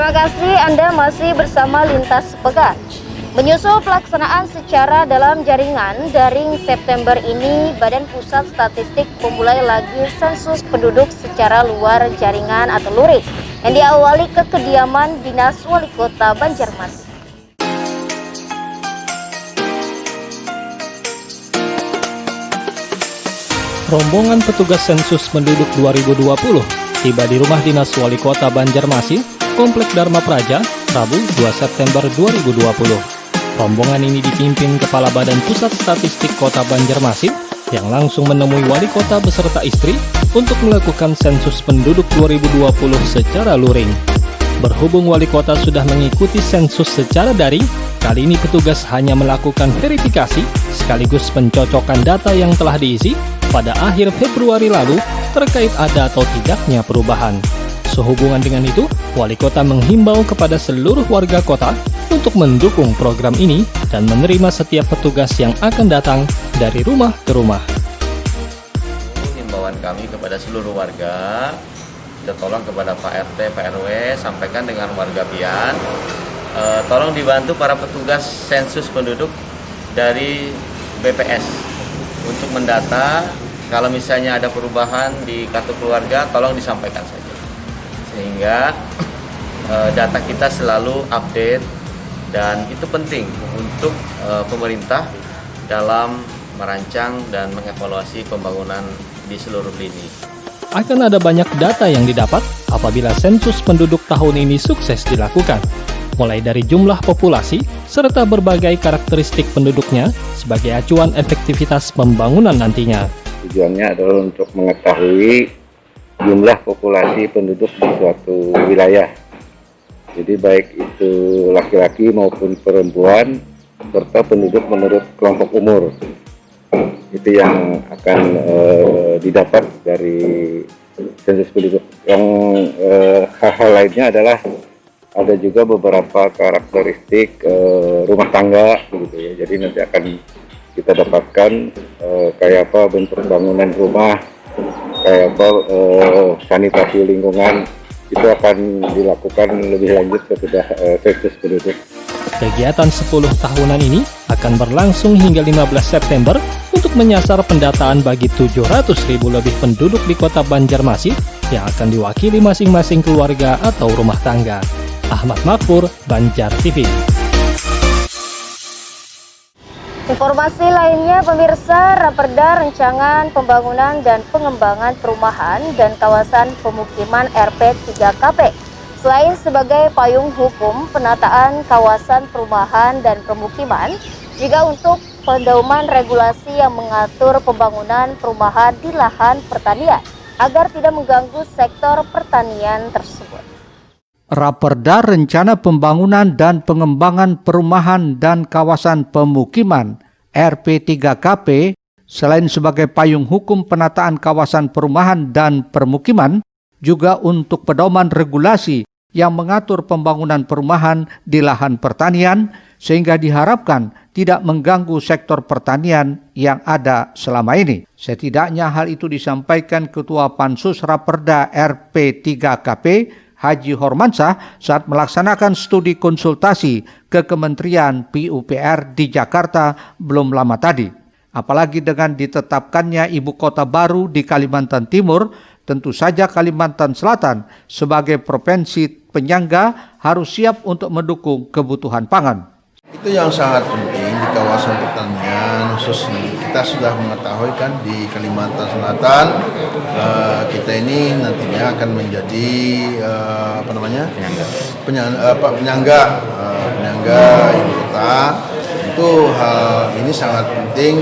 Terima kasih Anda masih bersama Lintas Pekan. Menyusul pelaksanaan secara dalam jaringan daring September ini, Badan Pusat Statistik memulai lagi sensus penduduk secara luar jaringan atau luring yang diawali ke kediaman Dinas Wali Kota Banjarmasin. Rombongan petugas sensus penduduk 2020 tiba di rumah Dinas Wali Kota Banjarmasin, Komplek Dharma Praja, Rabu 2 September 2020. Rombongan ini dipimpin Kepala Badan Pusat Statistik Kota Banjarmasin yang langsung menemui Wali Kota beserta istri untuk melakukan sensus penduduk 2020 secara luring. Berhubung Wali Kota sudah mengikuti sensus secara daring, kali ini petugas hanya melakukan verifikasi sekaligus pencocokan data yang telah diisi pada akhir Februari lalu terkait ada atau tidaknya perubahan. Sehubungan dengan itu, Wali Kota menghimbau kepada seluruh warga kota untuk mendukung program ini dan menerima setiap petugas yang akan datang dari rumah ke rumah. Himbauan kami kepada seluruh warga, kita tolong kepada Pak RT, Pak RW, sampaikan dengan warga pian, tolong dibantu para petugas sensus penduduk dari BPS untuk mendata. Kalau misalnya ada perubahan di kartu keluarga, tolong disampaikan saja. Sehingga data kita selalu update dan itu penting untuk pemerintah dalam merancang dan mengevaluasi pembangunan di seluruh lini. Akan ada banyak data yang didapat apabila sensus penduduk tahun ini sukses dilakukan, mulai dari jumlah populasi serta berbagai karakteristik penduduknya sebagai acuan efektivitas pembangunan nantinya. Tujuannya adalah untuk mengetahui jumlah populasi penduduk di suatu wilayah. Jadi baik itu laki-laki maupun perempuan serta penduduk menurut kelompok umur. Itu yang akan didapat dari sensus penduduk. Yang hal-hal lainnya adalah ada juga beberapa karakteristik rumah tangga gitu ya. Jadi nanti akan kita dapatkan kayak apa bentuk bangunan rumah, kayak apa sanitasi lingkungan, itu akan dilakukan lebih lanjut sesudah sensus penduduk. Kegiatan 10 tahunan ini akan berlangsung hingga 15 September untuk menyasar pendataan bagi 700.000 lebih penduduk di Kota Banjarmasin yang akan diwakili masing-masing keluarga atau rumah tangga. Ahmad Makfur, Banjar TV. Informasi lainnya, pemirsa, Raperda Rancangan Pembangunan dan Pengembangan Perumahan dan Kawasan Pemukiman RP 3KP. Selain sebagai payung hukum penataan kawasan perumahan dan permukiman, juga untuk pendauman regulasi yang mengatur pembangunan perumahan di lahan pertanian agar tidak mengganggu sektor pertanian tersebut. Raperda Rencana Pembangunan dan Pengembangan Perumahan dan Kawasan Pemukiman RP3KP selain sebagai payung hukum penataan kawasan perumahan dan permukiman juga untuk pedoman regulasi yang mengatur pembangunan perumahan di lahan pertanian sehingga diharapkan tidak mengganggu sektor pertanian yang ada selama ini. Setidaknya hal itu disampaikan Ketua Pansus Raperda RP3KP Haji Hormansyah saat melaksanakan studi konsultasi ke Kementerian PUPR di Jakarta belum lama tadi. Apalagi dengan ditetapkannya ibu kota baru di Kalimantan Timur, tentu saja Kalimantan Selatan sebagai provinsi penyangga harus siap untuk mendukung kebutuhan pangan. Itu yang sangat penting di kawasan pertanian, khususnya kita sudah mengetahui kan di Kalimantan Selatan kita ini nantinya akan menjadi penyangga ibu kota. Itu hal ini sangat penting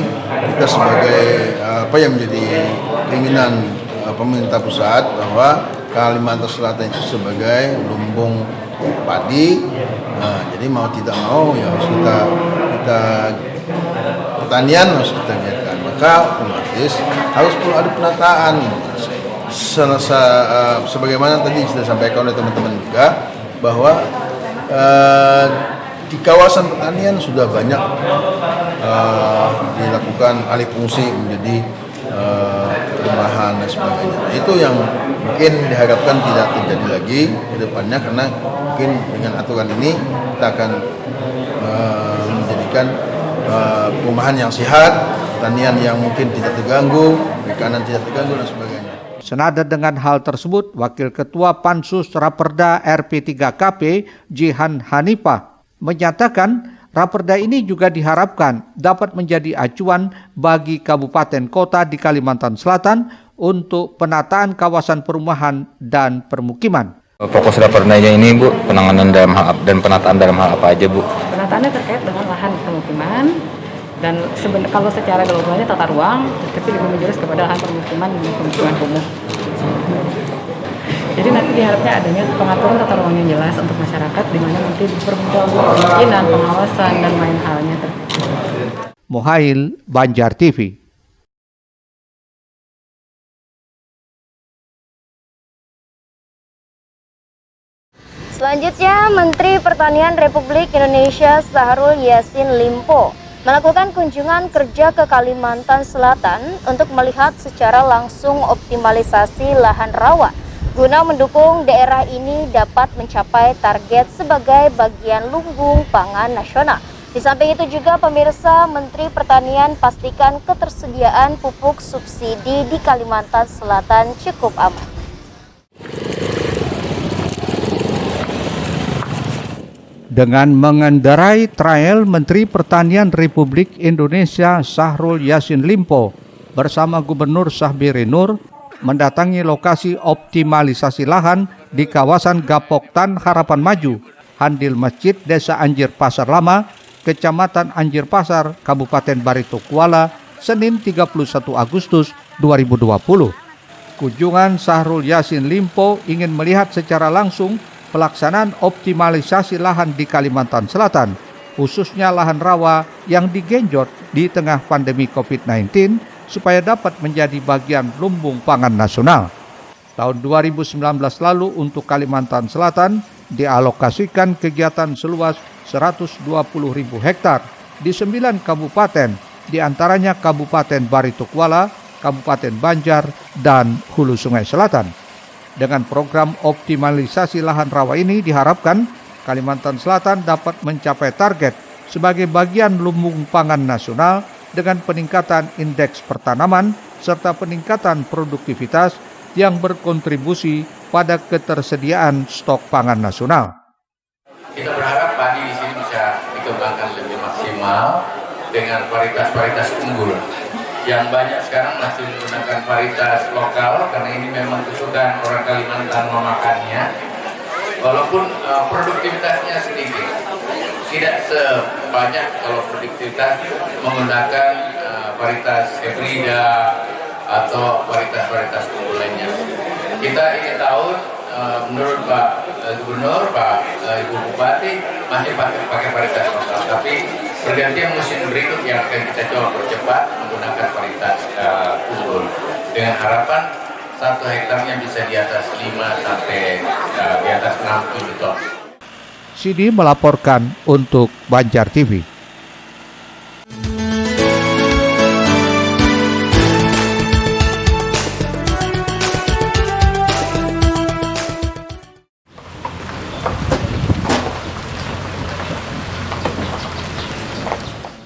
kita sebagai yang menjadi keinginan pemerintah pusat bahwa Kalimantan Selatan itu sebagai lumbung padi. Jadi mau tidak mau ya harus kita pertanian harus kita giatkan. Maka otomatis harus perlu ada penataan. Sebagaimana tadi sudah disampaikan oleh teman-teman juga bahwa di kawasan pertanian sudah banyak dilakukan alih fungsi menjadi perumahan dan sebagainya. Itu yang mungkin diharapkan tidak terjadi lagi ke depannya karena mungkin dengan aturan ini kita akan menjadikan perumahan yang sehat, pertanian yang mungkin tidak terganggu, perikanan tidak terganggu dan sebagainya. Senada dengan hal tersebut, Wakil Ketua Pansus Raperda RP3KP Jihan Hanifah menyatakan Raperda ini juga diharapkan dapat menjadi acuan bagi kabupaten kota di Kalimantan Selatan untuk penataan kawasan perumahan dan permukiman. Fokus Raperdanya ini Bu, penanganan dalam hal dan penataan dalam hal apa aja Bu? Penataannya terkait dengan lahan pemukiman dan kalau secara globalnya tata ruang, tapi lebih menjurus kepada lahan pemukiman dan pemukiman kumuh. Jadi nanti diharapnya adanya pengaturan tata ruang yang jelas untuk masyarakat, di mana nanti dipermudah perizinan, pengawasan dan lain halnya. Mohail, Banjar TV. Selanjutnya, Menteri Pertanian Republik Indonesia Syahrul Yassin Limpo melakukan kunjungan kerja ke Kalimantan Selatan untuk melihat secara langsung optimalisasi lahan rawa guna mendukung daerah ini dapat mencapai target sebagai bagian lumbung pangan nasional. Di samping itu juga pemirsa, Menteri Pertanian pastikan ketersediaan pupuk subsidi di Kalimantan Selatan cukup aman. Dengan mengendarai trail, Menteri Pertanian Republik Indonesia Syahrul Yassin Limpo bersama Gubernur Syahbiri Nur mendatangi lokasi optimalisasi lahan di kawasan Gapoktan Harapan Maju, Handil Masjid, Desa Anjir Pasar Lama, Kecamatan Anjir Pasar, Kabupaten Barito Kuala, Senin 31 Agustus 2020. Kunjungan Syahrul Yassin Limpo ingin melihat secara langsung pelaksanaan optimalisasi lahan di Kalimantan Selatan, khususnya lahan rawa yang digenjot di tengah pandemi COVID-19 supaya dapat menjadi bagian lumbung pangan nasional. Tahun 2019 lalu untuk Kalimantan Selatan dialokasikan kegiatan seluas 120.000 hektar di 9 kabupaten, diantaranya Kabupaten Barito Kuala, Kabupaten Banjar, dan Hulu Sungai Selatan. Dengan program optimalisasi lahan rawa ini diharapkan Kalimantan Selatan dapat mencapai target sebagai bagian lumbung pangan nasional dengan peningkatan indeks pertanaman serta peningkatan produktivitas yang berkontribusi pada ketersediaan stok pangan nasional. Kita berharap padi di sini bisa dikembangkan lebih maksimal dengan varietas-varietas unggul. Yang banyak sekarang masih menggunakan varietas lokal karena ini memang kesukaan orang Kalimantan memakannya. Walaupun produktivitasnya sedikit, tidak sebanyak kalau produktivitas menggunakan varietas hibrida atau varietas-varietas unggul lainnya. Kita ingin tahu menurut Pak Gubernur, Pak Ibu Bupati masih pakai varietas lokal, tapi pergantian musim berikut yang akan kita coba percepat menggunakan varietas unggul dengan harapan 1 hektarnya bisa di atas 5 sampai di atas 60 ton. Sidi melaporkan untuk Banjar TV.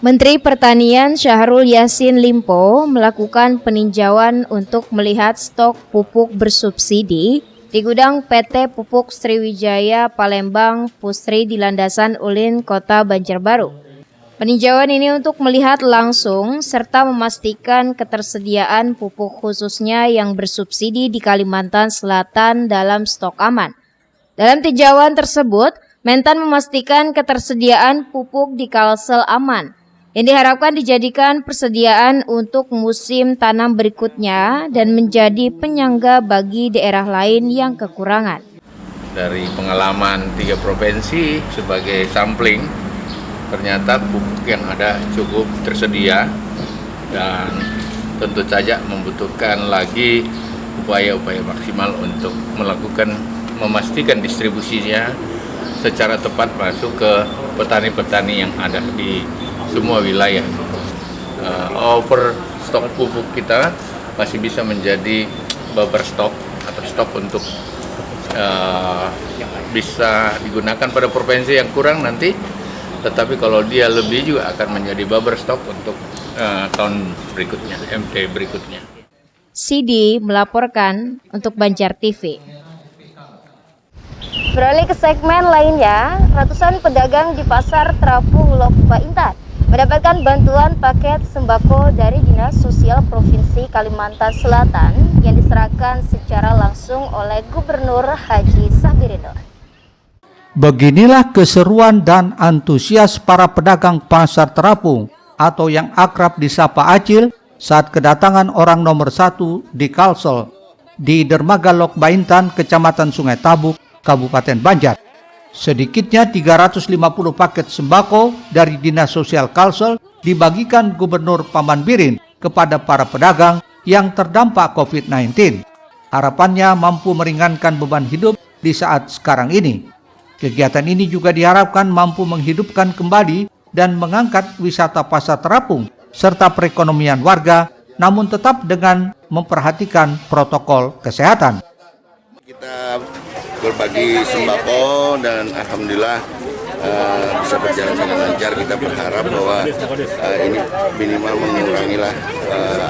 Menteri Pertanian Syahrul Yassin Limpo melakukan peninjauan untuk melihat stok pupuk bersubsidi di gudang PT Pupuk Sriwijaya Palembang Pusri di Landasan Ulin, Kota Banjarbaru. Peninjauan ini untuk melihat langsung serta memastikan ketersediaan pupuk khususnya yang bersubsidi di Kalimantan Selatan dalam stok aman. Dalam tinjauan tersebut, Mentan memastikan ketersediaan pupuk di Kalsel aman, yang diharapkan dijadikan persediaan untuk musim tanam berikutnya dan menjadi penyangga bagi daerah lain yang kekurangan. Dari pengalaman 3 provinsi sebagai sampling, ternyata pupuk yang ada cukup tersedia dan tentu saja membutuhkan lagi upaya-upaya maksimal untuk memastikan distribusinya secara tepat masuk ke petani-petani yang ada di semua wilayah. Overstok pupuk kita masih bisa menjadi buffer stok atau stok untuk bisa digunakan pada provinsi yang kurang nanti, tetapi kalau dia lebih juga akan menjadi buffer stok untuk tahun berikutnya, MT berikutnya. Sidi melaporkan untuk Banjar TV. Beralih ke segmen lainnya, ratusan pedagang di Pasar Terapung Lok Baintan mendapatkan bantuan paket sembako dari Dinas Sosial Provinsi Kalimantan Selatan yang diserahkan secara langsung oleh Gubernur Haji Sabirinur. Beginilah keseruan dan antusias para pedagang Pasar Terapung atau yang akrab disapa Acil saat kedatangan orang nomor 1 di Kalsel di Dermaga Lok Baintan, Kecamatan Sungai Tabuk, Kabupaten Banjar. Sedikitnya 350 paket sembako dari Dinas Sosial Kalsel dibagikan Gubernur Paman Birin kepada para pedagang yang terdampak COVID-19. Harapannya mampu meringankan beban hidup di saat sekarang ini. Kegiatan ini juga diharapkan mampu menghidupkan kembali dan mengangkat wisata Pasar Terapung serta perekonomian warga, namun tetap dengan memperhatikan protokol kesehatan. Kita berbagi sembako dan alhamdulillah bisa berjalan dengan lancar. Kita berharap bahwa ini minimal mengurangilah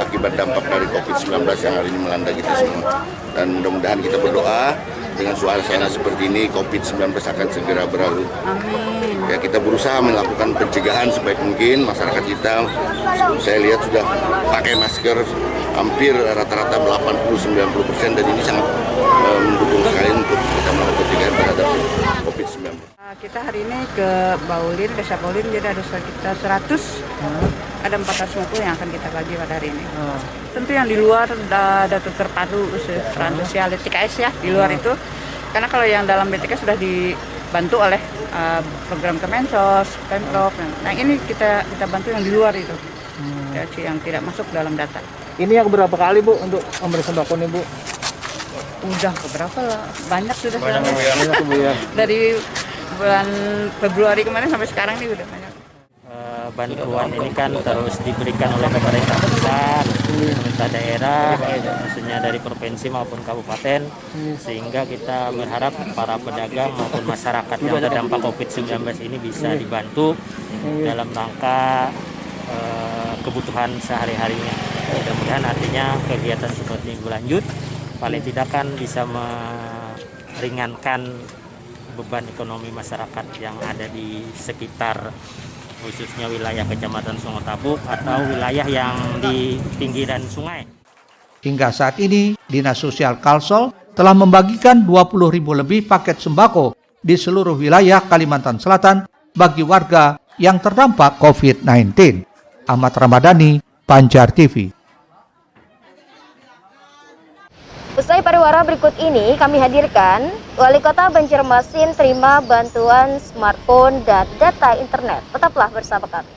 akibat dampak dari COVID-19 yang hari ini melanda kita semua. Dan mudah-mudahan kita berdoa dengan suasana seperti ini COVID-19 akan segera berlalu. Amin. Ya, kita berusaha melakukan pencegahan sebaik mungkin. Masyarakat kita, saya lihat sudah pakai masker hampir rata-rata 80-90% dan ini sangat mendukung sekali untuk kita melakukan pencegahan terhadap COVID-19. Kita hari ini ke Baulin, Desa Baulin, jadi ada sekitar 100, ada 450 yang akan kita bagi pada hari ini. Tentu yang di luar ada terpadu peran sosial TKS ya, di luar itu. Karena kalau yang dalam BTK sudah dibantu oleh program Kemensos, Pemprov. Nah ini kita bantu yang di luar itu, yang tidak masuk dalam data. Ini yang berapa kali Bu untuk memberi sembako nih Bu? Udah beberapa lah, banyak sudah. Banyak Bu ya. Dari bulan Februari kemarin sampai sekarang ini udah banyak. Bantuan ini kan terus diberikan oleh pemerintah pusat, pemerintah daerah, maksudnya dari provinsi maupun kabupaten, sehingga kita berharap para pedagang maupun masyarakat yang terdampak COVID-19 ini bisa dibantu dalam rangka kebutuhan sehari-harinya. Mudah-mudahan artinya kegiatan seperti ini berlanjut, paling tidak kan bisa meringankan beban ekonomi masyarakat yang ada di sekitar khususnya wilayah Kecamatan Sungai Tabuk atau wilayah yang di pinggiran sungai. Hingga saat ini, Dinas Sosial Kalsel telah membagikan 20.000 lebih paket sembako di seluruh wilayah Kalimantan Selatan bagi warga yang terdampak COVID-19. Ahmad Ramadhani, Banjar TV. Usai pariwara berikut ini kami hadirkan, Wali Kota Banjarmasin terima bantuan smartphone dan data internet. Tetaplah bersama kami.